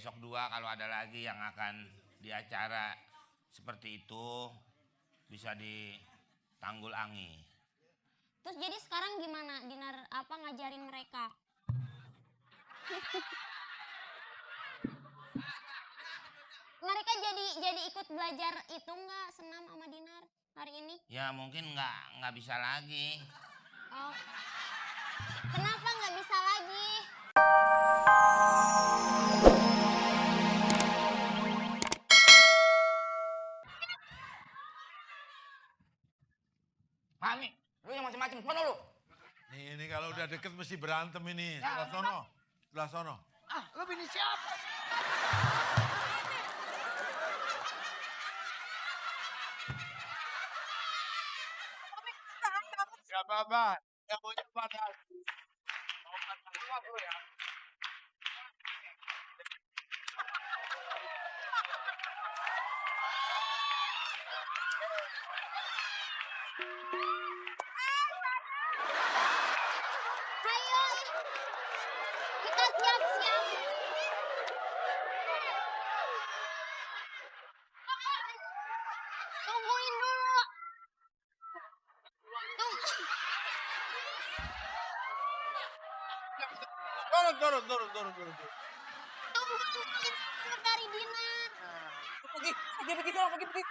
besok dua kalau ada lagi yang akan di acara seperti itu bisa ditanggulangi. Terus jadi sekarang gimana Dinar apa ngajarin mereka? Mereka jadi ikut belajar itu nggak senam sama Dinar hari ini? Ya mungkin nggak bisa lagi. Oh. Kenapa nggak bisa lagi? Kami, lu yang macam-macam, sono lu. Ini kalau udah deket mesti berantem ini. Sebelah sono. Sebelah sono. Ah, lu bini siapa? Gak apa-apa. Yang mau cepat lagi. Ayo, kita siap-siap. Tungguin dulu. Turun. Tungguin dari Dinar. Pergi sono, pergi.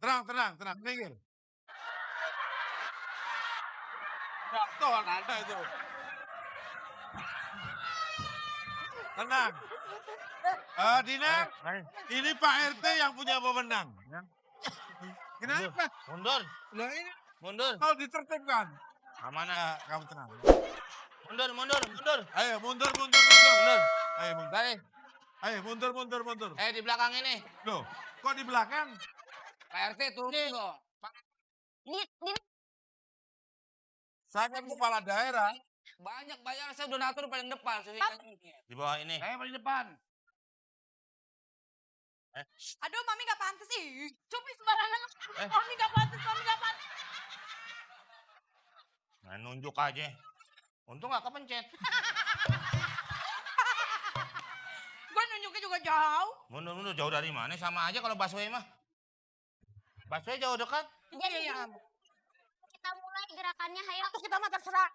Tenang. Minggir. Jatuh Anda itu. Tenang. Dinar, ini Pak RT yang punya wewenang. Kenapa? Mundur, Nah ini mundur. kau ditertibkan. Mana? Kamu tenang. Mundur. Ayo mundur. Ayo mundur. Balik. Ayo mundur. Di belakang ini. Loh, kok di belakang? Pak RT turun dong. Saya kan kepala daerah. Banyak bayar, saya donatur paling depan. Di bawah ini. Saya paling depan. Aduh, Mami gak pantas sih. Cupi sembarangan. Mami gak pantas. Nah, nunjuk aja. Untung gak kepencet. Gue nunjuknya juga jauh. Mundur. Jauh dari mana? Sama aja kalau busway mah. Busway jauh dekat. Jadi Iya. kita mulai gerakannya, ayo. Terus kita mah terserah.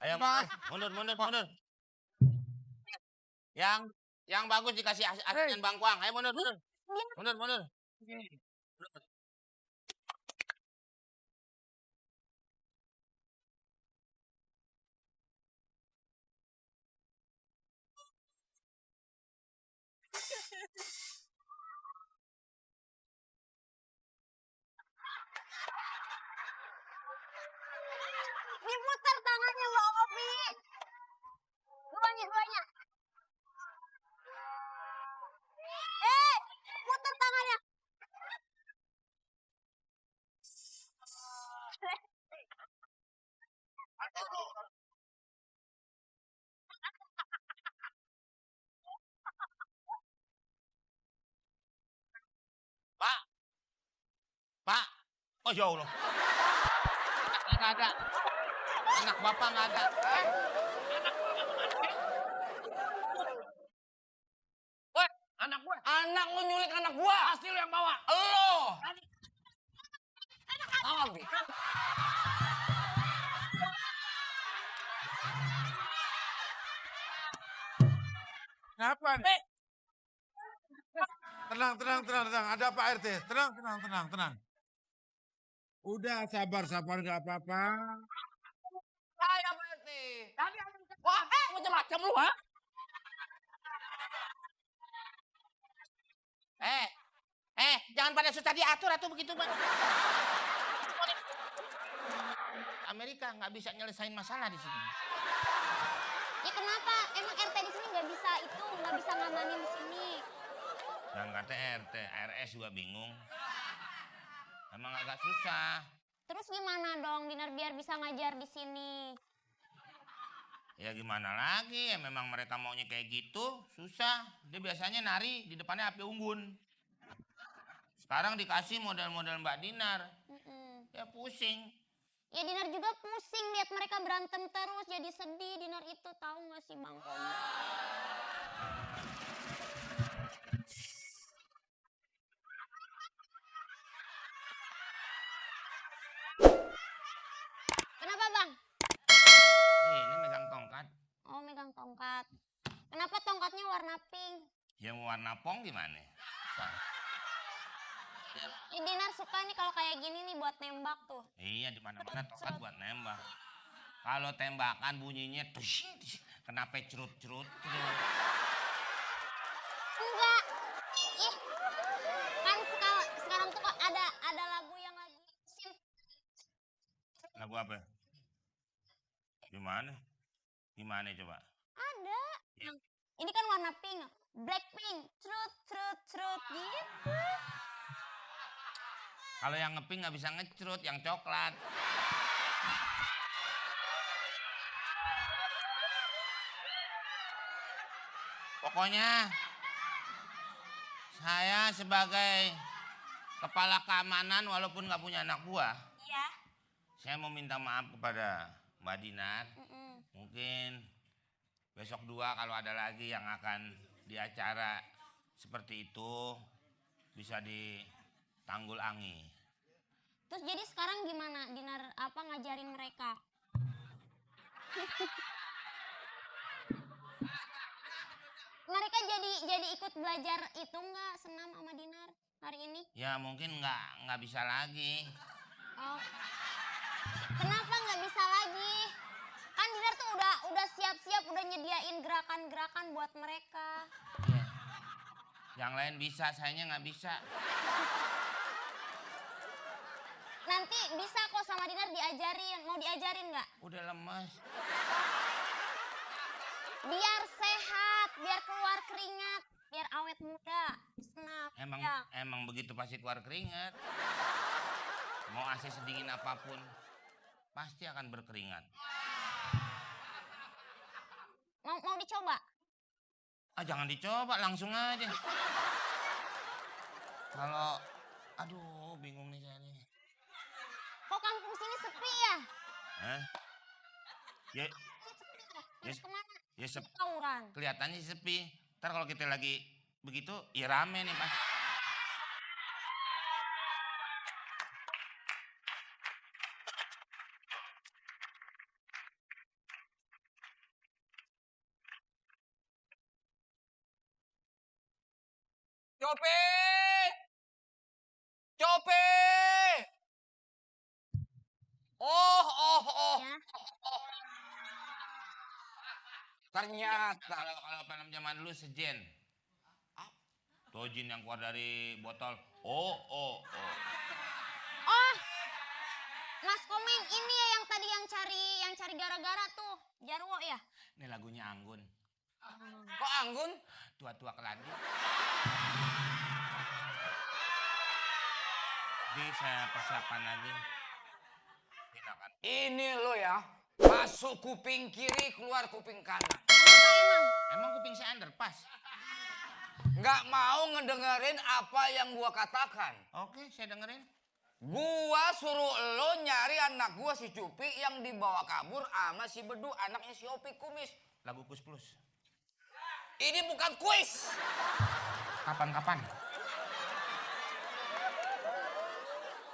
Ayo, mundur. Yang bagus dikasih asinan bangkuang. Ayo mundur. Mundur. Diputar tangannya Mbak Opi. Duanya. Putar tangannya. Pak. Oh ya Allah. Nggak ada. Anak bapak nggak ada. Woi, anak gue. Anak lu nyulik anak gue. Pasti lu yang bawa. Lo. Abi. Kenapa nih? Tenang. Ada Pak RT. Tenang. Udah sabar nggak apa-apa. Saya Pak RT. Tadi wah, macam-macam lu, ha? Jangan pada susah diatur atau begitu, Bang. Amerika nggak bisa nyelesain masalah di sini. Ya kenapa? Emang RT di sini nggak bisa ngamanin di sini. Dan kata RT, RS juga bingung. Emang agak susah. Terus gimana dong Dinar biar bisa ngajar di sini? Ya gimana lagi, ya memang mereka maunya kayak gitu, susah. Dia biasanya nari di depannya api unggun. Sekarang dikasih model-model Mbak Dinar. Ya pusing. Ya Dinar juga pusing lihat mereka berantem terus, jadi sedih. Dinar itu tahu nggak sih Bang Komar? Kenapa Bang? Ini megang tongkat. Oh megang tongkat. Kenapa tongkatnya warna pink? Yang warna pong gimana? Dinar suka nih kalau kayak gini nih buat nembak tuh. Iya, di mana-mana tongkat buat nembak. Kalau tembakan bunyinya tush, kenapa cerut-cerut? Enggak. Ih. Kan sekarang tuh kok ada lagu yang lagi musim. Lagu apa? Gimana? Gimana coba? Ada. Yang ini kan warna pink. Blackpink. Cerut cerut cerut gitu. Kalau yang ngepink nggak bisa ngecrut, yang coklat. Pokoknya saya sebagai kepala keamanan walaupun nggak punya anak buah, Iya. saya mau minta maaf kepada Mbak Dinar. Mm-mm. Mungkin besok 2 kalau ada lagi yang akan di acara seperti itu bisa ditanggulangi. Terus jadi sekarang gimana Dinar apa ngajarin mereka? Mereka jadi ikut belajar itu nggak senam sama Dinar hari ini? Ya mungkin nggak bisa lagi. Oh. Kenapa nggak bisa lagi? Kan Dinar tuh udah siap-siap, udah nyediain gerakan-gerakan buat mereka. Ya. Yang lain bisa, sayanya nggak bisa. Nanti bisa kok sama Dinar diajarin. Mau diajarin nggak? Udah lemas. Biar sehat, biar keluar keringat, biar awet muda. Senam. Ya. Emang begitu pasti keluar keringat. Mau AC sedingin apapun, pasti akan berkeringat. Mau dicoba? Ah jangan dicoba, langsung aja. Kalau, aduh bingung nih saya nih. Kok kampung sini sepi ya? Hah? Ya, Terus Yes. kemana? ya Tawuran. kelihatannya sepi. Ntar kalau kita lagi begitu, ya rame nih Pak. Cope! Cope! Oh. Ya. Ternyata. Kalau film zaman dulu sejen. Tojin yang keluar dari botol. Oh. Oh, Mas Komeng ini ya yang tadi yang cari gara-gara tuh, Jarwo ya? Ini lagunya Anggun. Kok Anggun? Tua-tua keladi. Jadi saya persiapan lagi. Tindakan. Ini lo ya, masuk kuping kiri, keluar kuping kanan. Kenapa emang? Emang kuping saya underpass? Nggak mau ngedengerin apa yang gua katakan. Oke, saya dengerin. Gua suruh lo nyari anak gua si Cupi yang dibawa kabur sama si Bedu, anaknya si Opi Kumis. Lagu Kus Plus. Ini bukan kuis. Kapan-kapan?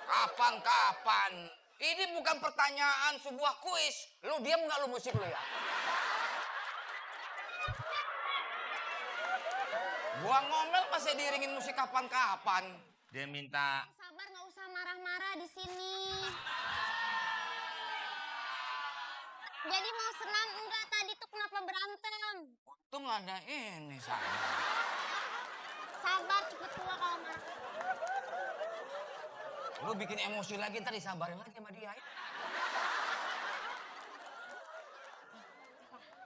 Kapan-kapan. Ini bukan pertanyaan sebuah kuis. Lu diam nggak lu musik lu ya? Gua ngomel masih diiringin musik kapan-kapan. Dia minta Sabar, nggak usah marah-marah di sini. Jadi mau senam enggak tadi tuh kenapa berantem? Tuh nggak ada ini sama. Sabar, cepet keluar kalau marah. Lu bikin emosi lagi ntar disabarin lagi sama dia.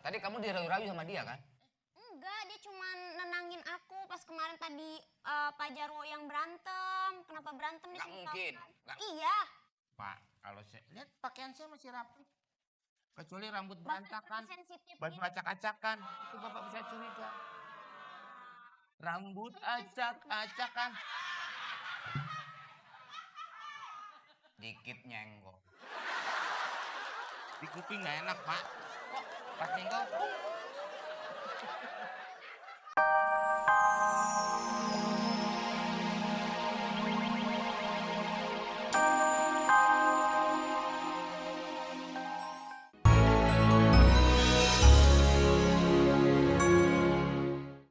Tadi kamu dirayu-rayu sama dia kan? Enggak, dia cuma nenangin aku pas kemarin tadi Pak Jarwo yang berantem. Kenapa berantem? Dia Nggak suruh mungkin. tahu. Nggak- Iya. Pak, kalau saya lihat pakaian saya masih rapi. Kecuali rambut Bapak berantakan, sensitif baju gitu. acak-acakan, itu Bapak bisa curiga. Rambut acak-acakan. Dikit nyenggol. Di kuping nggak enak, Pak. Kok pas nyenggol?